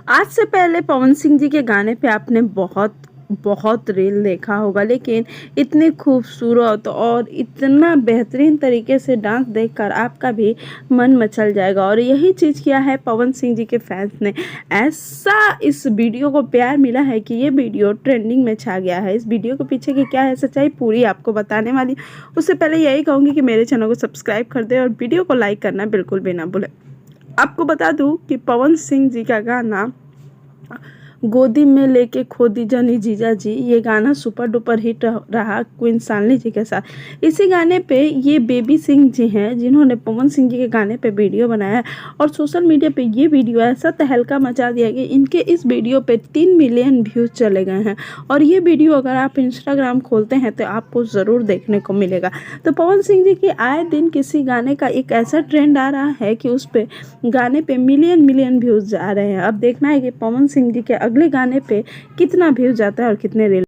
आज से पहले पवन सिंह जी के गाने पे आपने बहुत बहुत रील देखा होगा, लेकिन इतनी खूबसूरत और इतना बेहतरीन तरीके से डांस देखकर आपका भी मन मचल जाएगा। और यही चीज़ किया है पवन सिंह जी के फैंस ने। ऐसा इस वीडियो को प्यार मिला है कि ये वीडियो ट्रेंडिंग में छा गया है। इस वीडियो के पीछे की क्या है सच्चाई, पूरी आपको बताने वाली। उससे पहले यही कहूँगी कि मेरे चैनल को सब्सक्राइब कर दे और वीडियो को लाइक करना बिल्कुल भी ना भूलें। आपको बता दूं कि पवन सिंह जी का गाना गोदी में लेके खो दी जानी जीजा जी, ये गाना सुपर डुपर हिट रहा क्वीन सालनी जी के साथ। इसी गाने पे ये बेबी सिंह जी हैं जिन्होंने पवन सिंह जी के गाने पे वीडियो बनाया है और सोशल मीडिया पे ये वीडियो ऐसा तहलका मचा दिया कि इनके इस वीडियो पे 3 मिलियन व्यूज़ चले गए हैं। और ये वीडियो अगर आप इंस्टाग्राम खोलते हैं तो आपको ज़रूर देखने को मिलेगा। तो पवन सिंह जी की आए दिन किसी गाने का एक ऐसा ट्रेंड आ रहा है कि उस पर गाने पे मिलियन व्यूज़ जा रहे हैं। अब देखना है कि पवन सिंह जी के अगले गाने पे कितना व्यूज़ जाता है और कितने रील।